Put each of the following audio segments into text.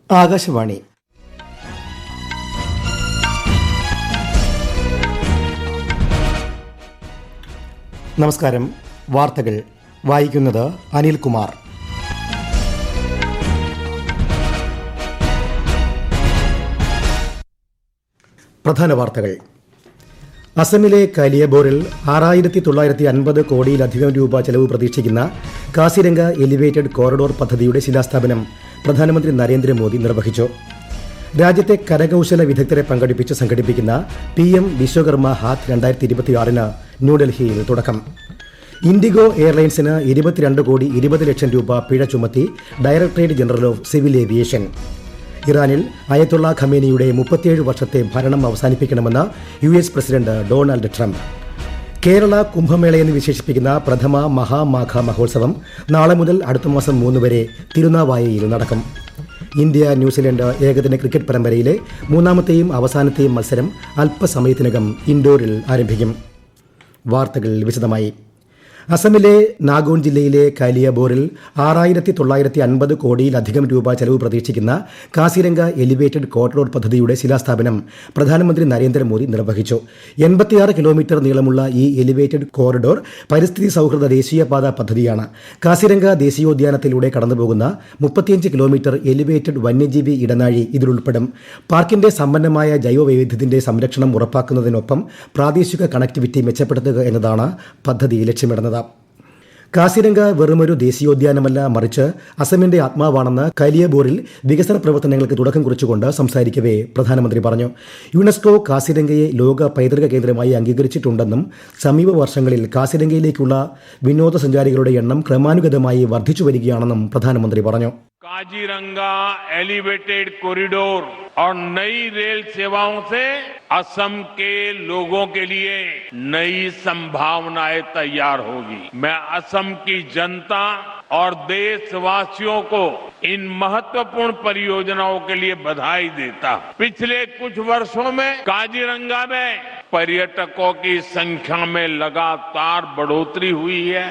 ആകാശവാണി. നമസ്കാരം. വാർത്തകൾ വായിക്കുന്നത് അനിൽകുമാർ. പ്രധാന വാർത്തകൾ. അസമിലെ കാലിയബോറിൽ 6950 കോടിയിലധികം രൂപ ചെലവ് പ്രതീക്ഷിക്കുന്ന കാസിരംഗ എലിവേറ്റഡ് കോറിഡോർ പദ്ധതിയുടെ ശിലാസ്ഥാപനം പ്രധാനമന്ത്രി നരേന്ദ്രമോദി നിർവഹിച്ചു. രാജ്യത്തെ കരകൌശല വിദഗ്ധരെ പങ്കെടുപ്പിച്ച് സംഘടിപ്പിക്കുന്ന PM വിശ്വകർമ്മ ഹാത്ത് 2026 ന്യൂഡൽഹിയിൽ തുടക്കം. ഇൻഡിഗോ എയർലൈൻസിന് 22 കോടി 20 ലക്ഷം രൂപ പിഴ ചുമത്തി directorate general of civil aviation. ഇറാനിൽ അയത്തുള്ള ഖമേനിയുടെ 37 വർഷത്തെ ഭരണം അവസാനിപ്പിക്കണമെന്ന് US president Donald Trump. Kerala കുംഭമേളയെന്ന് വിശേഷിപ്പിക്കുന്ന പ്രഥമ മഹാമാഘ മഹോത്സവം നാളെ മുതൽ അടുത്ത മാസം 3 വരെ തിരുനാവായയിൽ നടക്കും. ഇന്ത്യ ന്യൂസിലൻഡ് ഏകദിന ക്രിക്കറ്റ് പരമ്പരയിലെ മൂന്നാമത്തെയും അവസാനത്തെയും മത്സരം അല്പസമയത്തിനകം ഇൻഡോറിൽ ആരംഭിക്കും. വാർത്തകൾ വിശദമായി. അസമിലെ നാഗോൺ ജില്ലയിലെ കാലിയബോറിൽ 6950 കോടിയിലധികം രൂപ ചെലവ് പ്രതീക്ഷിക്കുന്ന കാസിരംഗ എലിവേറ്റഡ് കോറിഡോർ പദ്ധതിയുടെ ശിലാസ്ഥാപനം പ്രധാനമന്ത്രി നരേന്ദ്രമോദി നിർവഹിച്ചു. 86 കിലോമീറ്റർ നീളമുള്ള ഈ എലിവേറ്റഡ് കോറിഡോർ പരിസ്ഥിതി സൗഹൃദ ദേശീയപാത പദ്ധതിയാണ്. കാസിരംഗ ദേശീയോദ്യാനത്തിലൂടെ കടന്നുപോകുന്ന 35 കിലോമീറ്റർ എലിവേറ്റഡ് വന്യജീവി ഇടനാഴി ഇതിലുൾപ്പെടും. പാർക്കിന്റെ സമ്പന്നമായ ജൈവവൈവിധ്യത്തിന്റെ സംരക്ഷണം ഉറപ്പാക്കുന്നതിനൊപ്പം പ്രാദേശിക കണക്ടിവിറ്റി മെച്ചപ്പെടുത്തുക എന്നതാണ് പദ്ധതി ലക്ഷ്യമിടുന്നത്. കാസിരംഗ വെറുമൊരു ദേശീയോദ്യാനമല്ല, മറിച്ച് അസമിന്റെ ആത്മാവാണെന്ന് കാലിയബോറിൽ വികസന പ്രവർത്തനങ്ങൾക്ക് തുടക്കം കുറിച്ചുകൊണ്ട് സംസാരിക്കവേ പ്രധാനമന്ത്രി പറഞ്ഞു. യുനെസ്കോ കാസിരംഗയെ ലോക പൈതൃക കേന്ദ്രമായി അംഗീകരിച്ചിട്ടുണ്ടെന്നും സമീപ വർഷങ്ങളിൽ കാസിരംഗയിലേക്കുള്ള വിനോദസഞ്ചാരികളുടെ എണ്ണം ക്രമാനുഗതമായി വർദ്ധിച്ചു വരികയാണെന്നും പ്രധാനമന്ത്രി പറഞ്ഞു. काजीरंगा एलिवेटेड कॉरिडोर और नई रेल सेवाओं से असम के लोगों के लिए नई संभावनाएं तैयार होगी. मैं असम की जनता और देशवासियों को इन महत्वपूर्ण परियोजनाओं के लिए बधाई देता हूं. पिछले कुछ वर्षों में काजीरंगा में पर्यटकों की संख्या में लगातार बढ़ोतरी हुई है.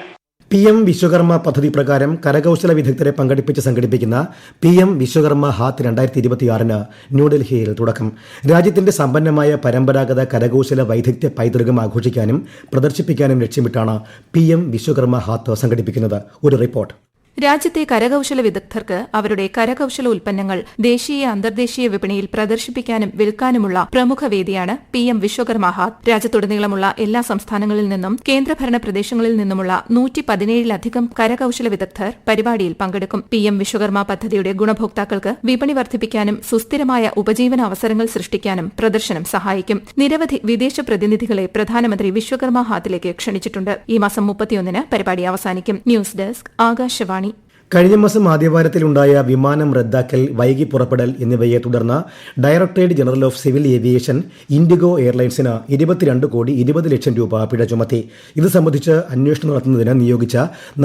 PM വിശ്വകർമ്മ പദ്ധതി പ്രകാരം കരകൌശല വിദഗ്ധരെ പങ്കെടുപ്പിച്ച് സംഘടിപ്പിക്കുന്ന PM വിശ്വകർമ്മ ഹാത്ത് 2026 ന്യൂഡൽഹിയിൽ തുടക്കം. രാജ്യത്തിന്റെ സമ്പന്നമായ പരമ്പരാഗത കരകൌശല വൈദഗ്ധ്യ പൈതൃകം ആഘോഷിക്കാനും പ്രദർശിപ്പിക്കാനും ലക്ഷ്യമിട്ടാണ് PM വിശ്വകർമ്മ ഹാത്ത് സംഘടിപ്പിക്കുന്നത്. ഒരു റിപ്പോർട്ട്. രാജ്യത്തെ കരകൌശല വിദഗ്ധർക്ക് അവരുടെ കരകൌശല ഉൽപ്പന്നങ്ങൾ ദേശീയ അന്തർദേശീയ വിപണിയിൽ പ്രദർശിപ്പിക്കാനും വിൽക്കാനുമുള്ള പ്രമുഖ വേദിയാണ് PM വിശ്വകർമ്മ ഹാത്ത്. രാജ്യത്തുടനീളമുള്ള എല്ലാ സംസ്ഥാനങ്ങളിൽ നിന്നും കേന്ദ്രഭരണ പ്രദേശങ്ങളിൽ നിന്നുമുള്ള 117ലധികം കരകൌശല വിദഗ്ധർ പരിപാടിയിൽ പങ്കെടുക്കും. PM വിശ്വകർമ്മ പദ്ധതിയുടെ ഗുണഭോക്താക്കൾക്ക് വിപണി വർദ്ധിപ്പിക്കാനും സുസ്ഥിരമായ ഉപജീവന അവസരങ്ങൾ സൃഷ്ടിക്കാനും പ്രദർശനം സഹായിക്കും. നിരവധി വിദേശ പ്രതിനിധികളെ പ്രധാനമന്ത്രി വിശ്വകർമ്മ ഹാത്തിലേക്ക് ക്ഷണിച്ചിട്ടുണ്ട്. ഈ മാസം 31 പരിപാടി അവസാനിക്കും. News desk, Akashvani. കഴിഞ്ഞ മാസം ആദ്യവാരത്തിലുണ്ടായ വിമാനം റദ്ദാക്കൽ, വൈകി പുറപ്പെടൽ എന്നിവയെ തുടർന്ന് directorate general of civil aviation IndiGo എയർലൈൻസിന് 22 കോടി 20 ലക്ഷം രൂപ പിഴ ചുമത്തി. ഇത് സംബന്ധിച്ച് അന്വേഷണം നടത്തുന്നതിന് നിയോഗിച്ച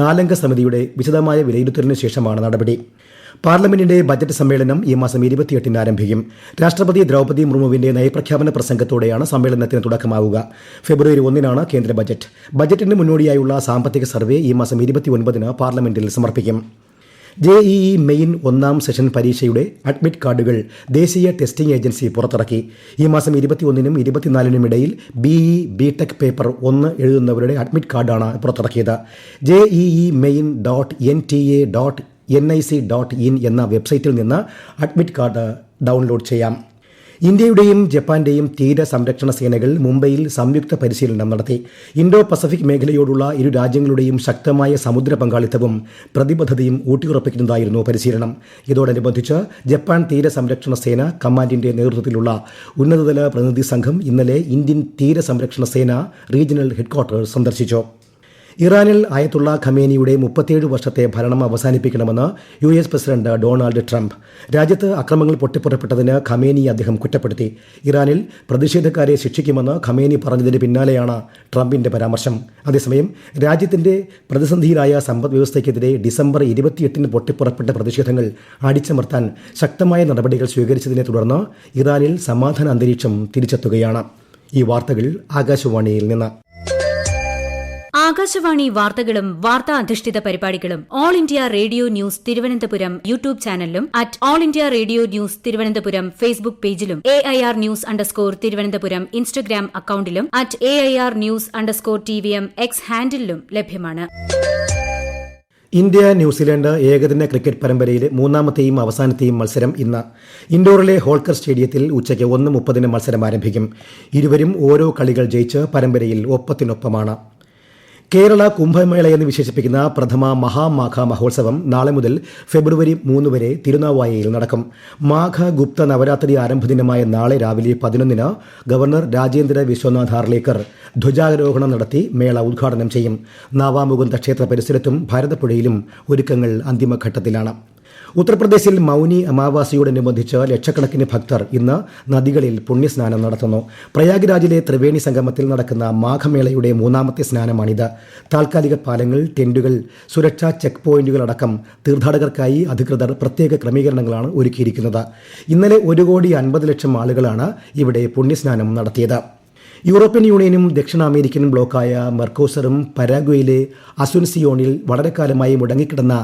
4 അംഗ സമിതിയുടെ വിശദമായ വിലയിരുത്തലിന് ശേഷമാണ് നടപടി. പാർലമെന്റിന്റെ ബജറ്റ് സമ്മേളനം ഈ മാസം 28 ആരംഭിക്കും. രാഷ്ട്രപതി ദ്രൌപദി മുർമുവിന്റെ നയപ്രഖ്യാപന പ്രസംഗത്തോടെയാണ് സമ്മേളനത്തിന് തുടക്കമാവുക. ഫെബ്രുവരി 1 കേന്ദ്ര ബജറ്റ്. ബജറ്റിന് മുന്നോടിയായുള്ള സാമ്പത്തിക സർവേ ഈ മാസം 29 പാർലമെന്റിൽ സമർപ്പിക്കും. JEE മെയിൻ 1ാം സെഷൻ പരീക്ഷയുടെ അഡ്മിറ്റ് കാർഡുകൾ ദേശീയ ടെസ്റ്റിംഗ് ഏജൻസി പുറത്തിറക്കി. ഈ മാസം 21 24 ഇടയിൽ BE BTech പേപ്പർ 1 എഴുതുന്നവരുടെ അഡ്മിറ്റ് കാർഡാണ് പുറത്തിറക്കിയത്. JEE main.nta.nic.in എന്ന വെബ്സൈറ്റിൽ നിന്ന് അഡ്മിറ്റ് കാർഡ് ഡൗൺലോഡ് ചെയ്യാം. ഇന്ത്യയുടെയും ജപ്പാന്റെയും തീര സംരക്ഷണ സേനകൾ മുംബൈയിൽ സംയുക്ത പരിശീലനം നടത്തി. ഇൻഡോ പസഫിക് മേഖലയോടുള്ള ഇരു രാജ്യങ്ങളുടെയും ശക്തമായ സമുദ്ര പങ്കാളിത്തവും പ്രതിബദ്ധതയും ഊട്ടിയുറപ്പിക്കുന്നതായിരുന്നു പരിശീലനം. ഇതോടനുബന്ധിച്ച് ജപ്പാൻ തീര സംരക്ഷണ സേന കമാൻഡിന്റെ നേതൃത്വത്തിലുള്ള ഉന്നതതല പ്രതിനിധി സംഘം ഇന്നലെ ഇന്ത്യൻ തീര സംരക്ഷണ സേന റീജിയണൽ ഹെഡ്ക്വാർട്ടേഴ്സ് സന്ദർശിച്ചു. ഇറാനിൽ അയത്തുള്ള ഖമേനിയുടെ 37 വർഷത്തെ ഭരണം അവസാനിപ്പിക്കണമെന്ന് US പ്രസിഡന്റ് ഡൊണാൾഡ് ട്രംപ്. രാജ്യത്ത് അക്രമങ്ങൾ പൊട്ടിപ്പുറപ്പെട്ടതിന് ഖമേനിയെ അദ്ദേഹം കുറ്റപ്പെടുത്തി. ഇറാനിൽ പ്രതിഷേധക്കാരെ ശിക്ഷിക്കുമെന്ന് ഖമേനി പറഞ്ഞതിന് പിന്നാലെയാണ് ട്രംപിന്റെ പരാമർശം. അതേസമയം രാജ്യത്തിന്റെ പ്രതിസന്ധിയിലായ സമ്പദ് വ്യവസ്ഥയ്ക്കെതിരെ ഡിസംബർ 28 പൊട്ടിപ്പുറപ്പെട്ട പ്രതിഷേധങ്ങൾ അടിച്ചമർത്താൻ ശക്തമായ നടപടികൾ സ്വീകരിച്ചതിനെ തുടർന്ന് ഇറാനിൽ സമാധാന അന്തരീക്ഷം തിരിച്ചെത്തുകയാണ്. ഈ വാർത്തകൾ ആകാശവാണിയിൽ നിന്ന്. ആകാശവാണി വാർത്തകളും വാർത്താ അധിഷ്ഠിത പരിപാടികളും all India radio news Thiruvananthapuram YouTube ചാനലിലും at all India radio news Thiruvananthapuram Facebook പേജിലും AIR ന്യൂസ് _തിരുവനന്തപുരം ഇൻസ്റ്റഗ്രാം അക്കൌണ്ടിലും at AIR news _TVM X ഹാൻഡിലും ലഭ്യമാണ്. ഇന്ത്യ ന്യൂസിലാൻഡ് ഏകദിന ക്രിക്കറ്റ് പരമ്പരയിലെ മൂന്നാമത്തെയും അവസാനത്തെയും മത്സരം ഇന്ന് ഇൻഡോറിലെ ഹോൾക്കർ സ്റ്റേഡിയത്തിൽ ഉച്ചയ്ക്ക് 1:30 മത്സരം ആരംഭിക്കും. ഇരുവരും ഓരോ കളികൾ ജയിച്ച് പരമ്പരയിൽ ഒപ്പത്തിനൊപ്പമാണ്. കേരള കുംഭമേള എന്ന് വിശേഷിപ്പിക്കുന്ന പ്രഥമ മഹാമാഘ മഹോത്സവം നാളെ മുതൽ ഫെബ്രുവരി 3 വരെ തിരുനാവായയിൽ നടക്കും. മാഘ ഗുപ്ത നവരാത്രി ആരംഭദിനമായ നാളെ രാവിലെ 11-ന് ഗവർണർ രാജേന്ദ്ര വിശ്വനാഥ് ഹാർലേക്കർ ധ്വജാരോഹണം നടത്തി മേള ഉദ്ഘാടനം ചെയ്യും. നാവാമുകുന്ദ ക്ഷേത്ര പരിസരത്തും ഭാരതപ്പുഴയിലും ഒരുക്കങ്ങൾ അന്തിമഘട്ടത്തിലാണ്. ഉത്തർപ്രദേശിൽ മൌനി അമാവാസിയോടനുബന്ധിച്ച് ലക്ഷക്കണക്കിന് ഭക്തർ ഇന്ന് നദികളിൽ പുണ്യസ്നാനം നടത്തുന്നു. പ്രയാഗ്രാജിലെ ത്രിവേണി സംഗമത്തിൽ നടക്കുന്ന മാഘമേളയുടെ മൂന്നാമത്തെ സ്നാനമാണിത്. താൽക്കാലിക പാലങ്ങൾ, ടെന്റുകൾ, സുരക്ഷാ ചെക്ക് പോയിന്റുകളടക്കം തീർത്ഥാടകർക്കായി അധികൃതർ പ്രത്യേക ക്രമീകരണങ്ങളാണ് ഒരുക്കിയിരിക്കുന്നത്. ഇന്നലെ 1,50,00,000 ആളുകളാണ് ഇവിടെ പുണ്യസ്നാനം നടത്തിയത്. യൂറോപ്യൻ യൂണിയനും ദക്ഷിണ അമേരിക്കൻ ബ്ലോക്കായ മെർക്കോസറും പരാഗ്വേയിലെ അസുൻസിയോണിൽ വളരെക്കാലമായി മുടങ്ങിക്കിടന്ന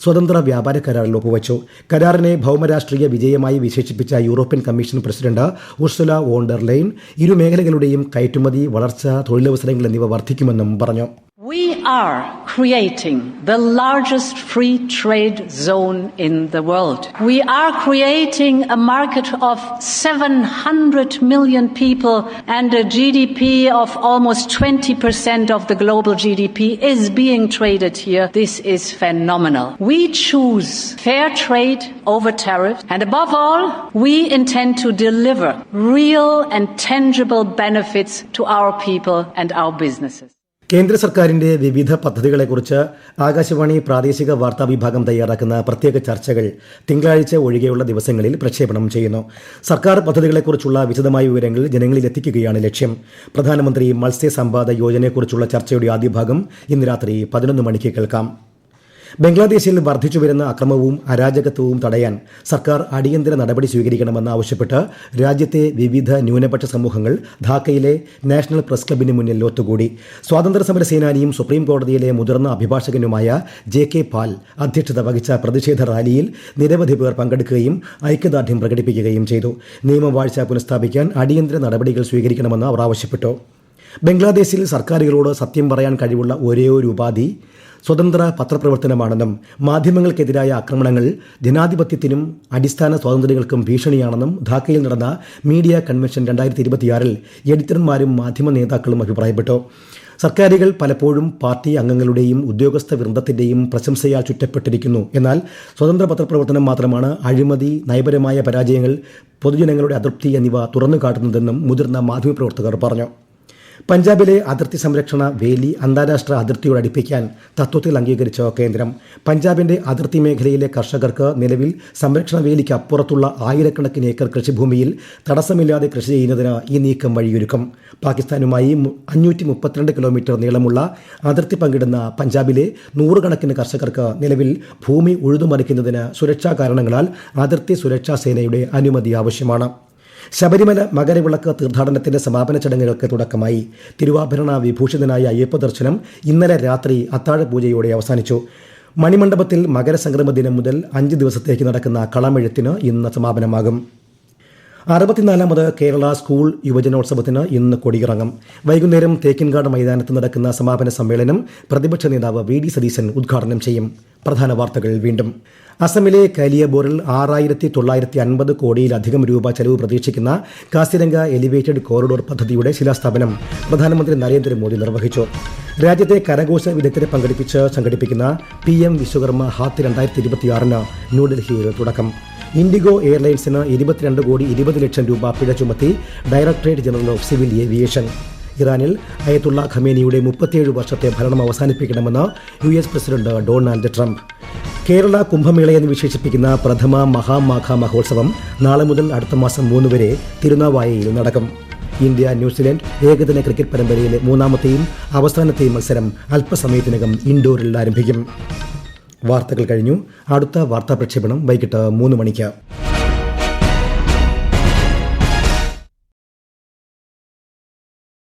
സ്വതന്ത്ര വ്യാപാര കരാറിൽ ഒപ്പുവച്ചു. കരാറിനെ ഭൗമരാഷ്ട്രീയ വിജയമായി വിശേഷിപ്പിച്ച European commission president Ursula von der Leyen ഇരു മേഖലകളുടെയും കയറ്റുമതി, വളർച്ച, തൊഴിലവസരങ്ങൾ എന്നിവ വർദ്ധിക്കുമെന്നും പറഞ്ഞു. We are creating the largest free trade zone in the world. We are creating a market of 700 million people and a GDP of almost 20% of the global GDP is being traded here. This is phenomenal. We choose fair trade over tariffs, and above all, we intend to deliver real and tangible benefits to our people and our businesses. കേന്ദ്ര സർക്കാരിന്റെ വിവിധ പദ്ധതികളെക്കുറിച്ച് ആകാശവാണി പ്രാദേശിക വാർത്താ വിഭാഗം തയ്യാറാക്കുന്ന പ്രത്യേക ചർച്ചകൾ തിങ്കളാഴ്ച ഒഴികെയുള്ള ദിവസങ്ങളിൽ പ്രക്ഷേപണം ചെയ്യുന്നു. സർക്കാർ പദ്ധതികളെക്കുറിച്ചുള്ള വിശദമായ വിവരങ്ങൾ ജനങ്ങളിൽ എത്തിക്കുകയാണ് ലക്ഷ്യം. പ്രധാനമന്ത്രി മത്സ്യ സമ്പാദ യോജനയെക്കുറിച്ചുള്ള ചർച്ചയുടെ ആദ്യ ഭാഗം ഇന്ന് രാത്രി 11 മണിക്ക് കേൾക്കാം. ബംഗ്ലാദേശിൽ വർദ്ധിച്ചുവരുന്ന അക്രമവും അരാജകത്വവും തടയാൻ സർക്കാർ അടിയന്തര നടപടി സ്വീകരിക്കണമെന്ന് ആവശ്യപ്പെട്ട് രാജ്യത്തെ വിവിധ ന്യൂനപക്ഷ സമൂഹങ്ങൾ ധാക്കയിലെ നാഷണൽ പ്രസ് ക്ലബിന് മുന്നിൽ ഒത്തുകൂടി. സ്വാതന്ത്ര്യസമര സേനാനിയും സുപ്രീം കോടതിയിലെ മുതിർന്ന അഭിഭാഷകനുമായ JK പാൽ അധ്യക്ഷത വഹിച്ച പ്രതിഷേധ റാലിയിൽ നിരവധി പേർ പങ്കെടുക്കുകയും ഐക്യദാർഢ്യം പ്രകടിപ്പിക്കുകയും ചെയ്തു. നിയമവാഴ്ച പുനഃസ്ഥാപിക്കാൻ അടിയന്തര നടപടികൾ സ്വീകരിക്കണമെന്ന് അവർ ആവശ്യപ്പെട്ടു. ബംഗ്ലാദേശിൽ സർക്കാരുകളോട് സത്യം പറയാൻ കഴിവുള്ള ഒരേയൊരു ഉപാധി സ്വതന്ത്ര പത്രപ്രവർത്തനമാണെന്നും മാധ്യമങ്ങൾക്കെതിരായ ആക്രമണങ്ങൾ ജനാധിപത്യത്തിനും അടിസ്ഥാന സ്വാതന്ത്ര്യങ്ങൾക്കും ഭീഷണിയാണെന്നും ധാക്കയിൽ നടന്ന മീഡിയ കൺവെൻഷൻ 2026 എഡിറ്റർമാരും മാധ്യമ നേതാക്കളും അഭിപ്രായപ്പെട്ടു. സർക്കാരുകൾ പലപ്പോഴും പാർട്ടി അംഗങ്ങളുടെയും ഉദ്യോഗസ്ഥ വൃന്ദത്തിന്റെയും പ്രശംസയാൽ ചുറ്റപ്പെട്ടിരിക്കുന്നു. എന്നാൽ സ്വതന്ത്ര പത്രപ്രവർത്തനം മാത്രമാണ് അഴിമതി, നയപരമായ പരാജയങ്ങൾ, പൊതുജനങ്ങളുടെ അതൃപ്തി എന്നിവ തുറന്നു കാട്ടുന്നതെന്നും മുതിർന്ന മാധ്യമപ്രവർത്തകർ പറഞ്ഞു. പഞ്ചാബിലെ അതിർത്തി സംരക്ഷണ വേലി അന്താരാഷ്ട്ര അതിർത്തിയോട് അടുപ്പിക്കാൻ തത്വത്തിൽ അംഗീകരിച്ച കേന്ദ്രം പഞ്ചാബിന്റെ അതിർത്തി മേഖലയിലെ കർഷകർക്ക് നിലവിൽ സംരക്ഷണ വേലിക്ക് അപ്പുറത്തുള്ള ആയിരക്കണക്കിന് ഏക്കർ കൃഷിഭൂമിയിൽ തടസ്സമില്ലാതെ കൃഷി ചെയ്യുന്നതിന് ഈ നീക്കം വഴിയൊരുക്കും. പാകിസ്ഥാനുമായി 532 കിലോമീറ്റർ നീളമുള്ള അതിർത്തി പങ്കിടുന്ന പഞ്ചാബിലെ നൂറുകണക്കിന് കർഷകർക്ക് നിലവിൽ ഭൂമി ഉഴുതുമറിക്കുന്നതിന് സുരക്ഷാ കാരണങ്ങളാൽ അതിർത്തി സുരക്ഷാ സേനയുടെ അനുമതി ആവശ്യമാണ്. ശബരിമല മകരവിളക്ക് തീർത്ഥാടനത്തിന്റെ സമാപന ചടങ്ങുകൾക്ക് തുടക്കമായി. തിരുവാഭരണ വിഭൂഷിതനായ അയ്യപ്പ ദർശനം ഇന്നലെ രാത്രി അത്താഴപൂജയോടെ അവസാനിച്ചു. മണിമണ്ഡപത്തിൽ മകരസംക്രമ ദിനം മുതൽ 5 ദിവസത്തേക്ക് നടക്കുന്ന കളമെഴുത്തിന് ഇന്ന് സമാപനമാകും. 64ാമത് കേരള സ്കൂൾ യുവജനോത്സവത്തിന് ഇന്ന് കൊടിയിറങ്ങും. വൈകുന്നേരം തേക്കിൻകാട് മൈതാനത്ത് നടക്കുന്ന സമാപന സമ്മേളനം പ്രതിപക്ഷ നേതാവ് VD സതീശൻ ഉദ്ഘാടനം ചെയ്യും. പ്രധാന വാർത്തകൾ വീണ്ടും. അസമിലെ കാലിയബോറിൽ 6,950 കോടിയിലധികം രൂപ ചെലവ് പ്രതീക്ഷിക്കുന്ന കാസിരംഗ എലിവേറ്റഡ് കോറിഡോർ പദ്ധതിയുടെ ശിലാസ്ഥാപനം പ്രധാനമന്ത്രി നരേന്ദ്രമോദി നിർവഹിച്ചു. രാജ്യത്തെ കരകൗശല വിദഗ്ധരെ പങ്കെടുപ്പിച്ച് സംഘടിപ്പിക്കുന്ന PM വിശ്വകർമ്മ ഹാത്ത് 2026 ന്യൂഡൽഹിയിൽ തുടക്കം. ഇൻഡിഗോ എയർലൈൻസിന് 22,20,00,000 രൂപ പിഴ ചുമത്തി directorate general of civil aviation. ഇറാനിൽ അയത്തുള്ള ഖമേനിയുടെ 37 വർഷത്തെ ഭരണം അവസാനിപ്പിക്കണമെന്ന് US president Donald Trump. Kerala കുംഭമേളയെന്ന് വിശേഷിപ്പിക്കുന്ന പ്രഥമ മഹാമാഘ മഹോത്സവം നാളെ മുതൽ അടുത്ത മാസം 3 വരെ തിരുനാവായയിൽ നടക്കും. ഇന്ത്യ ന്യൂസിലാൻഡ് ഏകദിന ക്രിക്കറ്റ് പരമ്പരയിലെ മൂന്നാമത്തെയും അവസാനത്തെയും മത്സരം അല്പസമയത്തിനകം ഇൻഡോറിൽ ആരംഭിക്കും. വാർത്തകൾ കഴിഞ്ഞു. അടുത്ത വാർത്താ പ്രക്ഷേപണം വൈകിട്ട് 3 മണിക്ക്.